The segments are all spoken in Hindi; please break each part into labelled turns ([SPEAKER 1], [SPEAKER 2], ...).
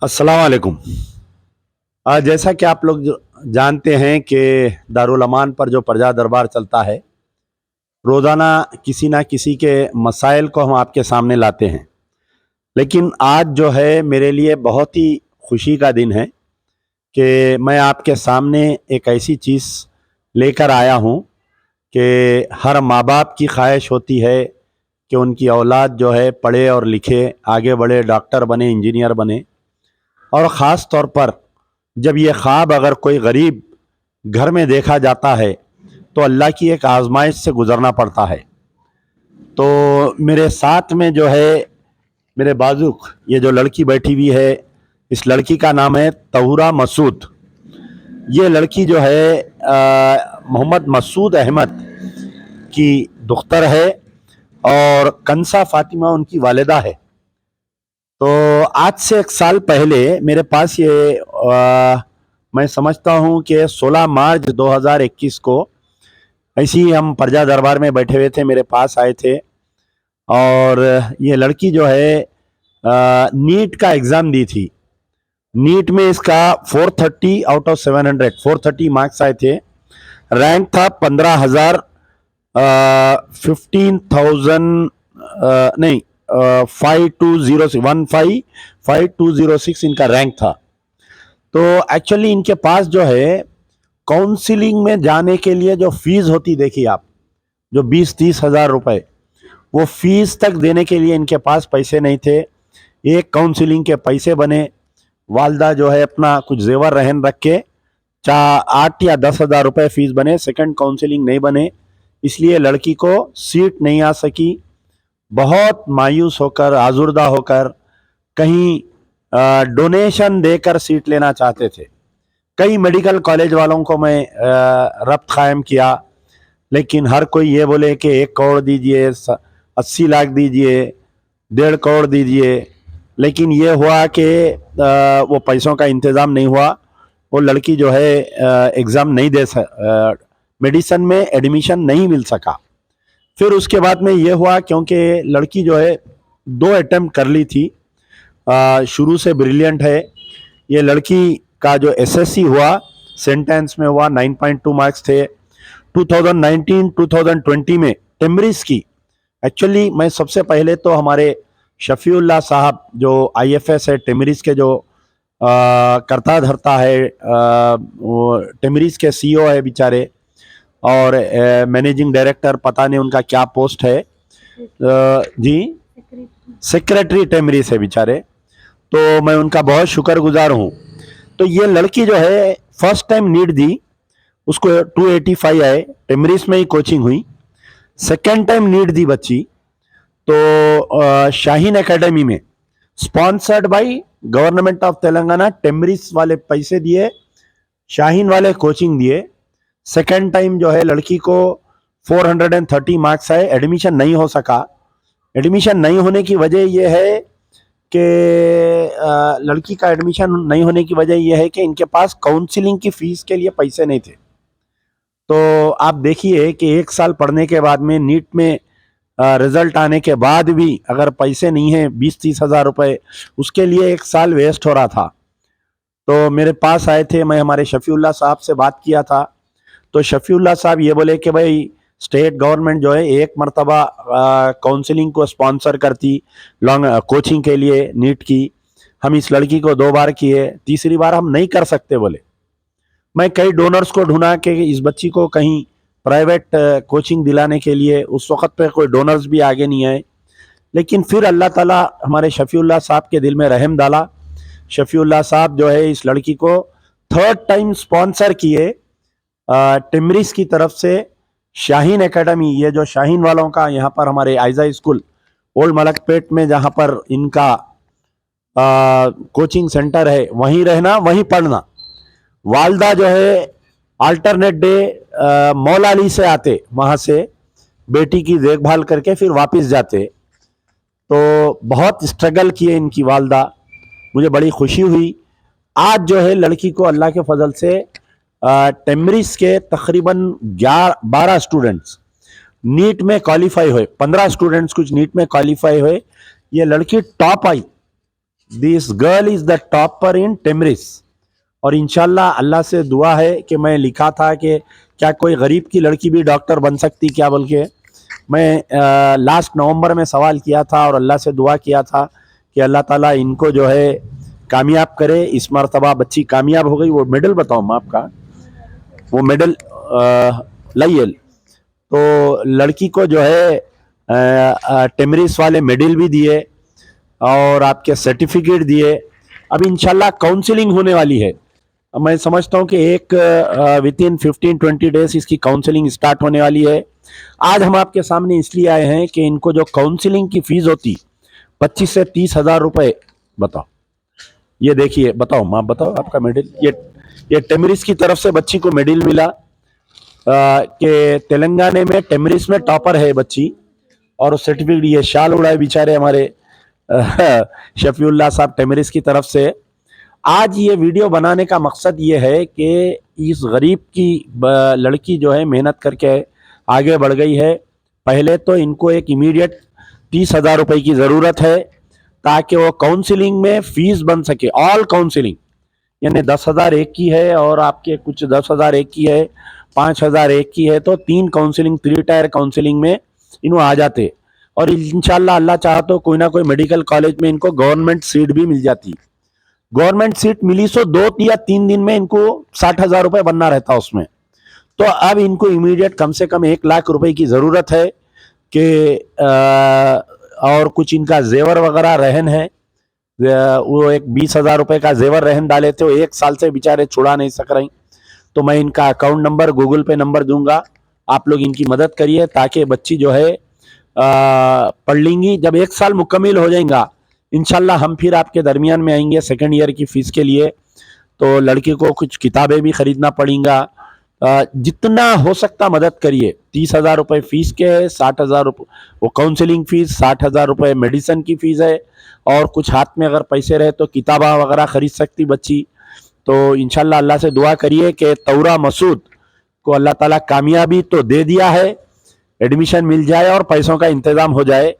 [SPEAKER 1] अस्सलाम वालेकुम। जैसा कि आप लोग जानते हैं कि दारुल अमान पर जो प्रजा दरबार चलता है, रोज़ाना किसी ना किसी के मसाइल को हम आपके सामने लाते हैं। लेकिन आज जो है मेरे लिए बहुत ही खुशी का दिन है कि मैं आपके सामने एक ऐसी चीज़ लेकर आया हूँ कि हर माँ-बाप की ख्वाहिश होती है कि उनकी औलाद जो है पढ़े और लिखे, आगे बढ़े, डॉक्टर बने, इंजीनियर बने। और ख़ास तौर पर जब ये ख्वाब अगर कोई गरीब घर में देखा जाता है तो अल्लाह की एक आजमाइश से गुजरना पड़ता है। तो मेरे साथ में जो है मेरे बाजुक ये जो लड़की बैठी हुई है, इस लड़की का नाम है तहुरा मसूद। ये लड़की जो है मोहम्मद मसूद अहमद की दुख्तर है और कंसा फातिमा उनकी वालिदा है। तो आज से एक साल पहले मेरे पास मैं समझता हूँ कि 16 मार्च 2021 को ऐसे ही हम प्रजा दरबार में बैठे हुए थे, मेरे पास आए थे और ये लड़की जो है नीट का एग्ज़ाम दी थी। नीट में इसका 430 आउट ऑफ 700 430 मार्क्स आए थे। रैंक था 15,000 15,000 नहीं 5206 इनका रैंक था। तो एक्चुअली इनके पास जो है काउंसिलिंग में जाने के लिए जो फीस होती, देखिए आप, जो 20-30 हज़ार रुपए, वो फीस तक देने के लिए इनके पास पैसे नहीं थे। एक काउंसिलिंग के पैसे बने, वालदा जो है अपना कुछ जेवर रहन रख के 8 या 10 हज़ार रुपये फीस बने, सेकंड काउंसिलिंग नहीं बने, इसलिए लड़की को सीट नहीं आ सकी। बहुत मायूस होकर, आजुर्दा होकर, कहीं डोनेशन देकर सीट लेना चाहते थे। कई मेडिकल कॉलेज वालों को मैं रब्त कायम किया, लेकिन हर कोई ये बोले कि 1 करोड़ दीजिए, 80 लाख दीजिए, 1.5 करोड़ दीजिए। लेकिन ये हुआ कि वो पैसों का इंतज़ाम नहीं हुआ। वो लड़की जो है एग्ज़ाम नहीं मेडिसिन में एडमिशन नहीं मिल सका। फिर उसके बाद में ये हुआ, क्योंकि लड़की जो है 2 अटेम्प्ट कर ली थी, शुरू से ब्रिलियंट है। ये लड़की का जो एसएससी हुआ, सेंटेंस में हुआ, 9.2 मार्क्स थे। 2019-2020 में टेम्ब्रिज की, एक्चुअली मैं सबसे पहले तो हमारे शफीउल्लाह साहब जो आईएफएस है टेम्ब्रिज के, जो करता धरता है, वो टेम्ब्रिज के सीईओ है बेचारे, और मैनेजिंग डायरेक्टर, पता नहीं उनका क्या पोस्ट है, जी सेक्रेटरी टेम्ब्रिज है बेचारे। तो मैं उनका बहुत शुक्रगुजार हूँ। तो ये लड़की जो है फर्स्ट टाइम नीट दी, उसको 285 आए, टेम्ब्रिज में ही कोचिंग हुई। सेकेंड टाइम नीट दी बच्ची, तो शाहीन एकेडमी में, sponsored by government of Telangana, टेम्ब्रिज वाले पैसे दिए, शाहीन वाले कोचिंग दिए। सेकेंड टाइम जो है लड़की को 430 मार्क्स आए, एडमिशन नहीं हो सका। एडमिशन नहीं होने की वजह यह है कि लड़की का एडमिशन नहीं होने की वजह यह है कि इनके पास काउंसलिंग की फीस के लिए पैसे नहीं थे। तो आप देखिए कि 1 साल पढ़ने के बाद में, नीट में रिजल्ट आने के बाद भी अगर पैसे नहीं है 20-30 हज़ार रुपये, उसके लिए 1 साल वेस्ट हो रहा था। तो मेरे पास आए थे, मैं हमारे शफीउल्लाह साहब से बात किया था। तो शफीउल्लाह साहब ये बोले कि भाई स्टेट गवर्नमेंट जो है एक मरतबा काउंसलिंग को स्पॉन्सर करती लॉन्ग कोचिंग के लिए नीट की। हम इस लड़की को 2 बार किए, तीसरी बार हम नहीं कर सकते बोले। मैं कई डोनर्स को ढूंढा कि इस बच्ची को कहीं प्राइवेट कोचिंग दिलाने के लिए, उस वक्त पे कोई डोनर्स भी आगे नहीं आए। लेकिन फिर अल्लाह ताला हमारे शफीउल्लाह साहब के दिल में रहम डाला। शफीउल्लाह साहब जो है इस लड़की को 3rd टाइम स्पॉन्सर किए टेम्ब्रिज की तरफ से। शाहीन एकेडमी, ये जो शाहीन वालों का यहाँ पर हमारे आइजा स्कूल ओल्ड मलकपेट में, जहाँ पर इनका कोचिंग सेंटर है, वहीं रहना, वहीं पढ़ना। वालदा जो है अल्टरनेट डे मौलाली से आते, वहाँ से बेटी की देखभाल करके फिर वापस जाते। तो बहुत स्ट्रगल किए इनकी वालदा, मुझे बड़ी खुशी हुई। आज जो है लड़की को अल्लाह के फजल से टेम्ब्रिज के तकरीबन 12 स्टूडेंट्स नीट में क्वालिफाई हुए, 15 स्टूडेंट्स कुछ नीट में क्वालिफाई हुए। ये लड़की टॉप आई, this girl is the topper in TMREIS. और इंशाल्लाह अल्लाह से दुआ है कि मैं लिखा था कि क्या कोई गरीब की लड़की भी डॉक्टर बन सकती क्या, बोल के मैं लास्ट नवंबर में सवाल किया था और अल्लाह से दुआ किया था कि अल्लाह ताला इनको जो है कामयाब करे। इस मरतबा बच्ची कामयाब हो गई। वो मेडल बताओ मैं आपका, वो मेडल लाइए। तो लड़की को जो है टेमरिस वाले मेडल भी दिए और आपके सर्टिफिकेट दिए। अब इंशाल्लाह काउंसलिंग होने वाली है। मैं समझता हूं कि एक विद इन 15-20 डेज इसकी काउंसलिंग स्टार्ट होने वाली है। आज हम आपके सामने इसलिए आए हैं कि इनको जो काउंसलिंग की फीस होती 25 से 30 हजार रुपए। बताओ, ये देखिए, बताओ माँ, बताओ आपका मेडल। ये टेमरिस की तरफ से बच्ची को मेडल मिला कि तेलंगाना में टेमरिस में टॉपर है बच्ची, और सर्टिफिकेट ये शाल उड़ाए बेचारे हमारे शफीउल्लाह साहब टेमरिस की तरफ से। आज ये वीडियो बनाने का मकसद ये है कि इस गरीब की लड़की जो है मेहनत करके आगे बढ़ गई है। पहले तो इनको एक इमीडिएट 30 हजार रुपए की ज़रूरत है ताकि वो काउंसलिंग में फीस बन सके। ऑल काउंसलिंग यानी 10 हजार एक की है और आपके कुछ 10 हजार एक की है, 5 हजार एक की है, तो 3 काउंसलिंग 3 टायर काउंसलिंग में इन्हों आ जाते। और इंशाल्लाह अल्लाह चाह तो कोई ना कोई मेडिकल कॉलेज में इनको गवर्नमेंट सीट भी मिल जाती। गवर्नमेंट सीट मिली सो 2 या 3 दिन में इनको 60 हजार रुपए बनना रहता उसमें। तो अब इनको इमीडिएट कम से कम 1 लाख रुपए की जरूरत है कि और कुछ इनका जेवर वगैरह रहन है। वो एक 20 हजार रुपए का जेवर रहन डाले थे, वो 1 साल से बेचारे छुड़ा नहीं सक रही। तो मैं इनका अकाउंट नंबर, गूगल पे नंबर दूंगा, आप लोग इनकी मदद करिए ताकि बच्ची जो है पढ़ लेंगी। जब 1 साल मुकम्मल हो जाएगा इंशाल्लाह हम फिर आपके दरमियान में आएंगे सेकेंड ईयर की फीस के लिए। तो लड़की को कुछ किताबें भी खरीदना पड़ेगा। जितना हो सकता मदद करिए। 30 हजार रुपए फीस के है, 60 हजार रुपये वो काउंसलिंग फीस, 60 हजार रुपये मेडिसिन की फीस है, और कुछ हाथ में अगर पैसे रहे तो किताबा वगैरह खरीद सकती बच्ची। तो इंशाल्लाह अल्लाह से दुआ करिए कि तौरा मसूद को अल्लाह ताला कामयाबी तो दे दिया है, एडमिशन मिल जाए और पैसों का इंतजाम हो जाए।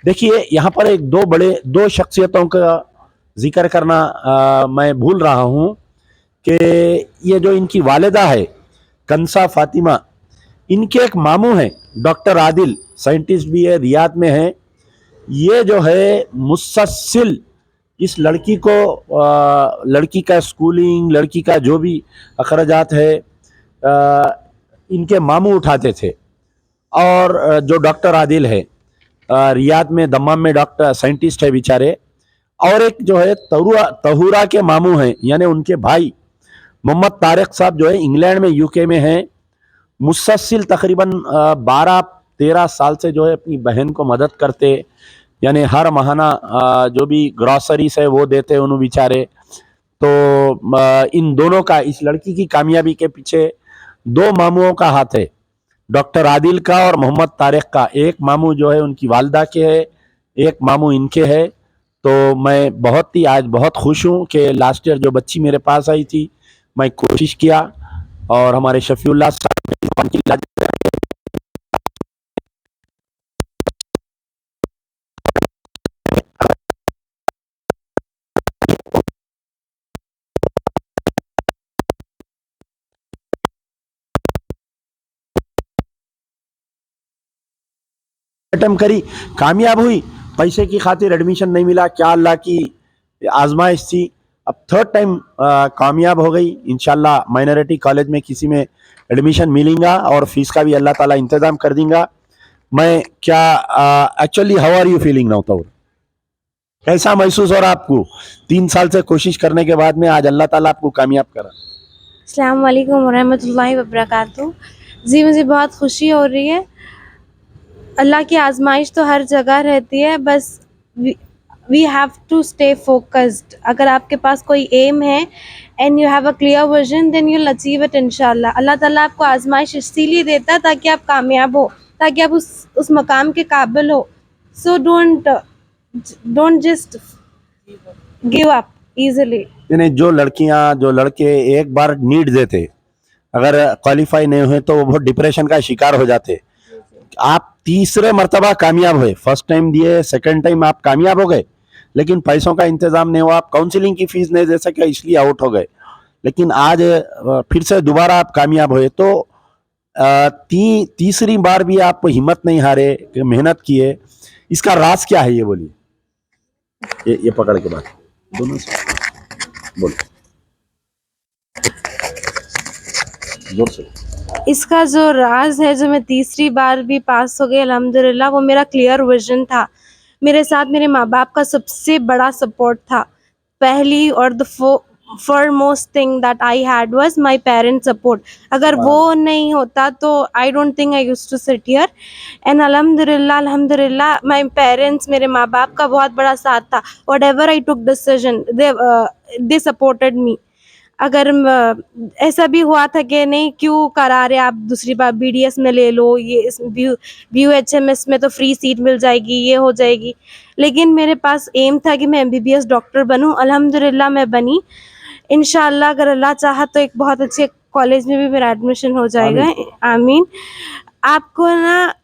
[SPEAKER 1] देखिए यहाँ पर एक दो शख्सियतों का जिक्र करना मैं भूल रहा हूँ कि ये जो इनकी वालिदा है कंसा फातिमा, इनके एक मामू हैं डॉक्टर आदिल, साइंटिस्ट भी है, रियाद में है। ये जो है मुसलसल इस लड़की को लड़की का स्कूलिंग, लड़की का जो भी अखराजात है इनके मामू उठाते थे। और जो डॉक्टर आदिल है रियाद में, दम्माम में डॉक्टर साइंटिस्ट है बेचारे। और एक जो है तहूरा के मामू हैं, यानी उनके भाई मोहम्मद तारिक साहब जो है इंग्लैंड में, यूके में हैं। मुसलसल तकरीबन 12-13 साल से जो है अपनी बहन को मदद करते, यानी हर महीना जो भी ग्रॉसरीज है वो देते उन्होंने बेचारे। तो इन दोनों का, इस लड़की की कामयाबी के पीछे 2 मामुओं का हाथ है, डॉक्टर आदिल का और मोहम्मद तारिक का। एक मामू जो है उनकी वालदा के है, एक मामू इनके है। तो मैं आज बहुत खुश हूँ कि लास्ट ईयर जो बच्ची मेरे पास आई थी, मैं कोशिश किया और हमारे शफीउल्लाह साहब की अटेम्प्ट करी, कामयाब हुई। पैसे की खातिर एडमिशन नहीं मिला, क्या अल्लाह की आजमाइश थी। अब थर्ड टाइम कामयाब हो गई। इंशाल्लाह माइनॉरिटी कॉलेज में किसी में एडमिशन मिलेगा और फीस का भी अल्लाह ताला इंतजाम कर देगा। मैं क्या actually how are you feeling now? तो कैसा महसूस हो रहा आपको 3 साल से कोशिश करने के बाद में आज अल्लाह ताला आपको कामयाब करा?
[SPEAKER 2] अस्सलाम वालेकुम वरहमतुल्लाहि वबरकातुहू। जी मुझे बहुत खुशी हो रही है। अल्लाह की आजमाइश तो हर जगह रहती है, बस we have to stay focused. अगर आपके पास कोई एम है and you have a clear vision, then you will achieve it इंशाल्लाह। अल्लाह ताला आपको आजमाइश इसीलिए देता है ताकि आप कामयाब हो, ताकि आप उस मकाम के काबिल हो। So don't just give up easily.
[SPEAKER 1] यानी जो लड़कियां, जो लड़के एक बार नीट देते, अगर क्वालिफाई नहीं हुए तो वो बहुत डिप्रेशन का शिकार हो जाते। आप तीसरे मर्तबा कामयाब हुए, फर्स्ट टाइम दिए, सेकंड टाइम आप कामयाब हो गए। लेकिन पैसों का इंतजाम नहीं हुआ, आप काउंसलिंग की फीस नहीं दे सके इसलिए आउट हो गए। लेकिन आज फिर से दोबारा आप कामयाब हुए। तो तीसरी बार भी आप हिम्मत नहीं हारे, मेहनत किए, इसका राज क्या है ये बोलिए। ये पकड़ के बात दोनों से बोलो जोर से।
[SPEAKER 2] इसका जो राज है, जो मैं तीसरी बार भी पास हो गई अल्हम्दुलिल्लाह, वो मेरा क्लियर विजन था। मेरे साथ मेरे माँ बाप का सबसे बड़ा सपोर्ट था। पहली और the foremost thing that I had was my parent support. अगर वो नहीं होता तो I don't think I used to sit here. And अल्हम्दुलिल्लाह my parents, मेरे माँ बाप का बहुत बड़ा साथ था। Whatever I took decision, they supported me. अगर ऐसा भी हुआ था कि नहीं क्यों करा रहे आप, दूसरी बार BDS में ले लो, ये इस BUHMS में तो फ्री सीट मिल जाएगी, ये हो जाएगी। लेकिन मेरे पास एम था कि मैं MBBS डॉक्टर बनूं। अल्हम्दुलिल्लाह मैं बनी। इंशाल्लाह अगर अल्लाह चाहा तो एक बहुत अच्छे कॉलेज में भी मेरा एडमिशन हो जाएगा। आमीन। आपको ना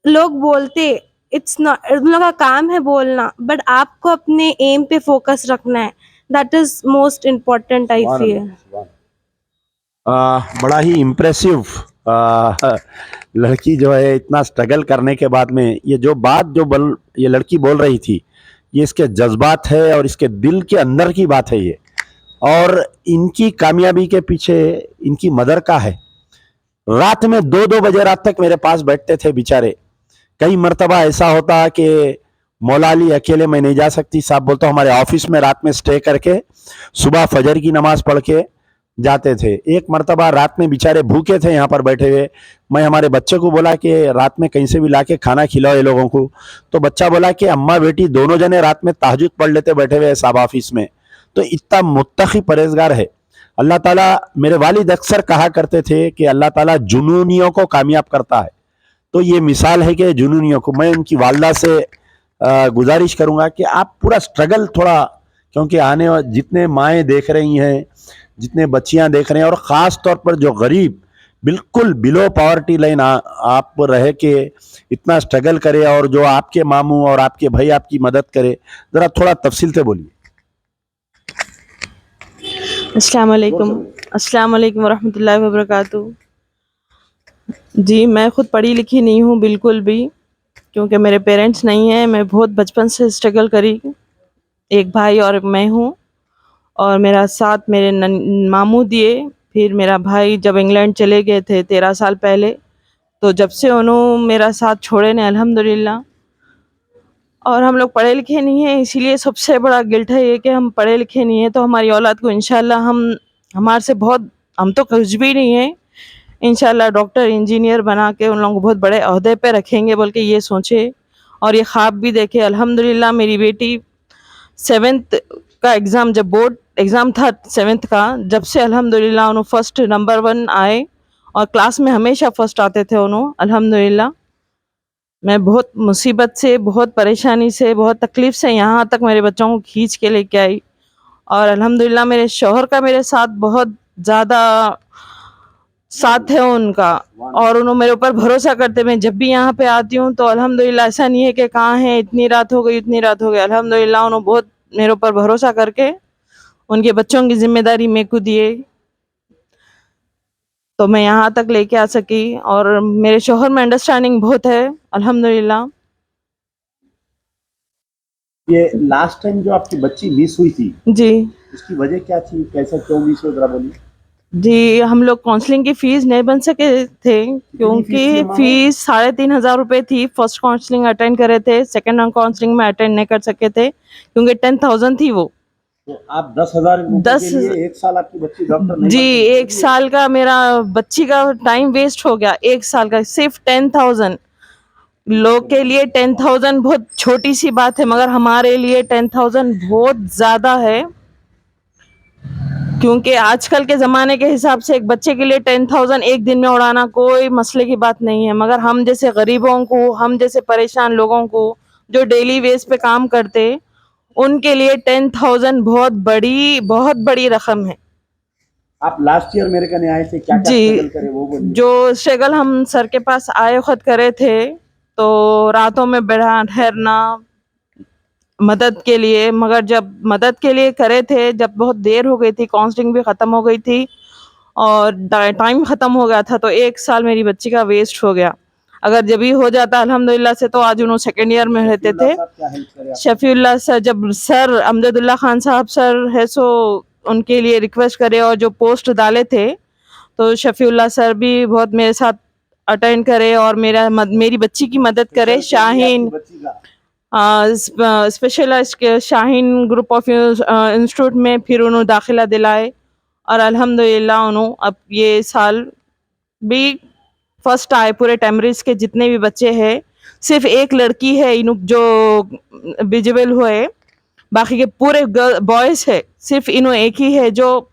[SPEAKER 2] लोग बोलते, इट्स नॉट, उन लोगों का काम है बोलना, बट आपको अपने एम पे फोकस रखना है। That is most important I feel.
[SPEAKER 1] बड़ा ही इम्प्रेसिव लड़की जो है, इतना स्ट्रगल करने के बाद में ये जो बात ये लड़की बोल रही थी, ये इसके जज्बात है और इसके दिल के अंदर की बात है ये। और इनकी कामयाबी के पीछे इनकी मदर का है। रात में 2-2 बजे रात तक मेरे पास बैठते थे बेचारे। कई मर्तबा ऐसा होता कि मौला अली अकेले मैं नहीं जा सकती, साहब बोलता हमारे ऑफिस में रात में स्टे करके सुबह फजर की नमाज पढ़ के जाते थे। एक मर्तबा रात में बेचारे भूखे थे यहाँ पर बैठे हुए, मैं हमारे बच्चे को बोला कि रात में कहीं से भी लाके खाना खिलाओ ये लोगों को। तो बच्चा बोला कि अम्मा बेटी दोनों जने रात में तहज्जुद पढ़ लेते बैठे हुए साहब ऑफिस में। तो इतना मुत्तकी परहेजगार है अल्लाह ताला। मेरे वालिद अक्सर कहा करते थे कि अल्लाह ताला जुनूनियों को कामयाब करता है। तो ये मिसाल है कि जुनूनियों को। मैं उनकी वालदा से गुजारिश करूंगा कि आप पूरा स्ट्रगल थोड़ा, क्योंकि आने जितने माएँ देख रही हैं, जितने बच्चियां देख रहे हैं, और ख़ास तौर पर जो गरीब बिल्कुल बिलो पॉवर्टी लाइन आप रहे के इतना स्ट्रगल करे, और जो आपके मामू और आपके भाई आपकी मदद करे, ज़रा थोड़ा तफसील से बोलिए।
[SPEAKER 3] अस्सलाम वालेकुम वरहमतुल्लाहि वबरकातुहू। जी, मैं खुद पढ़ी लिखी नहीं हूँ बिल्कुल भी, क्योंकि मेरे पेरेंट्स नहीं हैं। मैं बहुत बचपन से स्ट्रगल करी। एक भाई और मैं हूँ, और मेरा साथ मेरे मामू दिए। फिर मेरा भाई जब इंग्लैंड चले गए थे 13 साल पहले, तो जब से उन्होंने मेरा साथ छोड़े ने अल्हम्दुलिल्लाह। और हम लोग पढ़े लिखे नहीं हैं, इसीलिए सबसे बड़ा गिल्ट है ये कि हम पढ़े लिखे नहीं हैं। तो हमारी औलाद को इंशाल्लाह हमारे से बहुत, हम तो कुछ भी नहीं हैं, इंशाल्लाह डॉक्टर इंजीनियर बना के उन लोगों को बहुत बड़े ओहदे पे रखेंगे बोल के ये सोचे, और ये ख्वाब भी देखे। अल्हम्दुलिल्लाह मेरी बेटी 7th का एग्ज़ाम, जब बोर्ड एग्ज़ाम था 7th का, जब से अल्हम्दुलिल्लाह उन्होंने फर्स्ट नंबर 1 आए, और क्लास में हमेशा फर्स्ट आते थे उन्होंने अल्हम्दुलिल्लाह। मैं बहुत मुसीबत से, बहुत परेशानी से, बहुत तकलीफ़ से यहाँ तक मेरे बच्चों को खींच के लेके आई, और अल्हम्दुलिल्लाह मेरे शौहर का मेरे साथ बहुत ज़्यादा साथ है उनका, और उन्होंने मेरे ऊपर भरोसा करते। मैं जब भी यहाँ पे आती हूँ तो अल्हम्दुलिल्लाह ऐसा नहीं है कि कहाँ हैं, इतनी रात हो गई, इतनी रात हो गई। अल्हम्दुलिल्लाह उन्होंने बहुत मेरे ऊपर भरोसा करके उनके बच्चों की जिम्मेदारी मेरे को दिए, तो मैं यहाँ तक लेके आ सकी। और मेरे शौहर में अंडरस्टैंडिंग बहुत है अल्हम्दुलिल्लाह।
[SPEAKER 1] ये लास्ट टाइम जो आपकी बच्ची मिस हुई थी,
[SPEAKER 3] जी
[SPEAKER 1] उसकी वजह क्या थी, कैसे क्यों मिस हुई, जरा बोलिए।
[SPEAKER 3] जी, हम लोग काउंसलिंग की फ़ीस नहीं बन सके थे, क्योंकि फ़ीस 3,500 रुपये थी। फर्स्ट काउंसलिंग अटेंड करे थे, सेकंड काउंसलिंग में अटेंड नहीं कर सके थे, क्योंकि 10,000 थी वो।
[SPEAKER 1] तो आप 10,000 के लिए 1 साल आपकी बच्ची डॉक्टर नहीं
[SPEAKER 3] जी,
[SPEAKER 1] बन सकती?
[SPEAKER 3] 1 साल का मेरा बच्ची का टाइम वेस्ट हो गया। 1 साल का सिर्फ 10,000। लोग के लिए 10,000 बहुत छोटी सी बात है, मगर हमारे लिए 10,000 बहुत ज़्यादा है, क्योंकि आजकल के ज़माने के हिसाब से एक बच्चे के लिए 10,000 एक दिन में उड़ाना कोई मसले की बात नहीं है। मगर हम जैसे गरीबों को, हम जैसे परेशान लोगों को जो डेली बेस पे काम करते, उनके लिए 10,000 बहुत बड़ी रकम है।
[SPEAKER 1] आप लास्ट ईयर मेरे कने आए थे, क्या
[SPEAKER 3] जी,
[SPEAKER 1] स्ट्रगल करे वो बोलिए।
[SPEAKER 3] जो स्ट्रगल हम सर के पास आए खुद करे थे, तो रातों में बैठा ठहरना, मदद के लिए, मगर जब मदद के लिए करे थे, जब बहुत देर हो गई थी, काउंसलिंग भी ख़त्म हो गई थी और टाइम ख़त्म हो गया था, तो 1 साल मेरी बच्ची का वेस्ट हो गया। अगर जब भी हो जाता अल्हम्दुलिल्लाह से, तो आज उन्होंने सेकेंड ईयर में रहते थे। शफीउल्लाह सर, जब सर अमजदुल्ला खान साहब सर है सो उनके लिए रिक्वेस्ट करे और जो पोस्ट डाले थे, तो शफीउल्लाह सर भी बहुत मेरे साथ अटेंड करे और मेरी बच्ची की मदद करे। शाहीन स्पेशलाइज्ड के शाहीन ग्रुप ऑफ इंस्टीट्यूट में फिर उन्होंने दाखिला दिलाए और अल्हम्दुलिल्लाह उन्होंने अब ये साल भी फर्स्ट आए। पूरे टेमरिस के जितने भी बच्चे हैं, सिर्फ एक लड़की है इनु जो विजिबल हुए, बाकी के पूरे बॉयज है, सिर्फ इन्हों एक ही है जो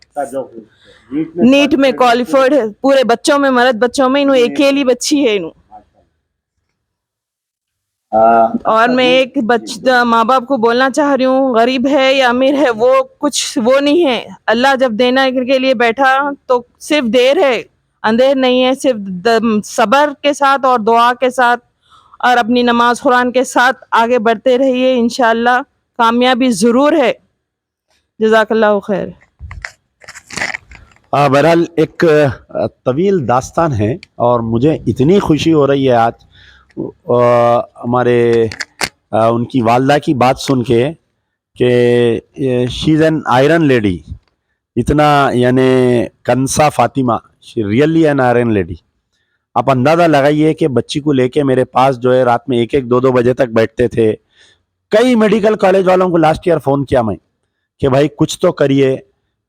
[SPEAKER 3] नीट में क्वालिफाइड है। पूरे बच्चों में, मर्द बच्चों में इन्हों अकेली बच्ची है इन्हों। और मैं एक माँ बाप को बोलना चाह रही हूँ, गरीब है या अमीर है वो कुछ वो नहीं है। अल्लाह जब देना के लिए बैठा तो सिर्फ देर है, अंधेर नहीं है। सिर्फ सब्र के साथ और दुआ के साथ और अपनी नमाज कुरान के साथ आगे बढ़ते रहिए, इंशाअल्लाह कामयाबी ज़रूर है। जज़ाकल्लाहु खैर।
[SPEAKER 1] बहरहाल एक तवील दास्तान है और मुझे इतनी खुशी हो रही है आज हमारे उनकी वालदा की बात सुन के कि she is an iron lady. इतना यानी कंसा Fatima, she really an iron lady. आप अंदाज़ा लगाइए कि बच्ची को लेके मेरे पास जो है रात में 1-1, 2-2 बजे तक बैठते थे। कई मेडिकल कॉलेज वालों को लास्ट ईयर फ़ोन किया मैं कि भाई कुछ तो करिए,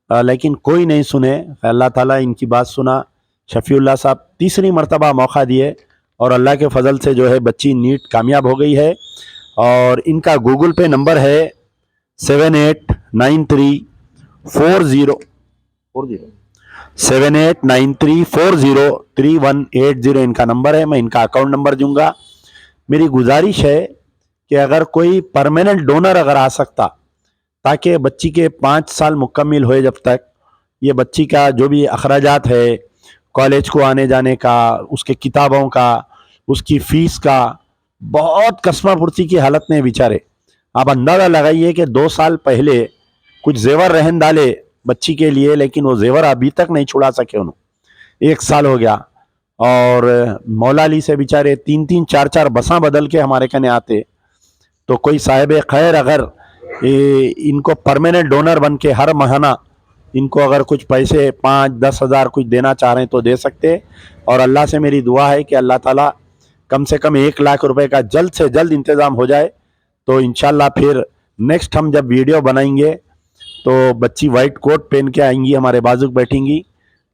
[SPEAKER 1] लेकिन कोई नहीं सुने। अल्लाह ताला इनकी बात सुना। शफीउल्लाह साहब तीसरी मर्तबा मौका दिए और अल्लाह के फजल से जो है बच्ची नीट कामयाब हो गई है। और इनका गूगल पे नंबर है 7893403180 इनका नंबर है। मैं इनका अकाउंट नंबर दूंगा। मेरी गुजारिश है कि अगर कोई परमानेंट डोनर अगर आ सकता, ताकि बच्ची के 5 साल मुकम्मिल हुए जब तक ये बच्ची का जो भी अखराजात है, कॉलेज को आने जाने का, उसके किताबों का, उसकी फ़ीस का, बहुत कस्मापुर्सी की हालत में बेचारे। आप अंदाज़ा लगाइए कि 2 साल पहले कुछ जेवर रहन डाले बच्ची के लिए, लेकिन वो जेवर अभी तक नहीं छुड़ा सके उन्होंने। 1 साल हो गया और मौलाली से बेचारे 3-3, 4-4 बसां बदल के हमारे कने आते। तो कोई साहिब खैर अगर इनको परमानेंट डोनर बन के हर महीना इनको अगर कुछ पैसे 5-10 हज़ार कुछ देना चाह रहे हैं तो दे सकते। और अल्लाह से मेरी दुआ है कि अल्लाह ताला कम से कम 1 लाख रुपए का जल्द से जल्द इंतज़ाम हो जाए। तो इंशाल्लाह फिर नेक्स्ट हम जब वीडियो बनाएंगे तो बच्ची वाइट कोट पहन के आएंगी, हमारे बाजू बैठेंगी।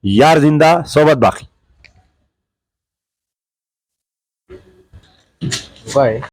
[SPEAKER 1] यार जिंदा सोबत बाकी।
[SPEAKER 4] बाय।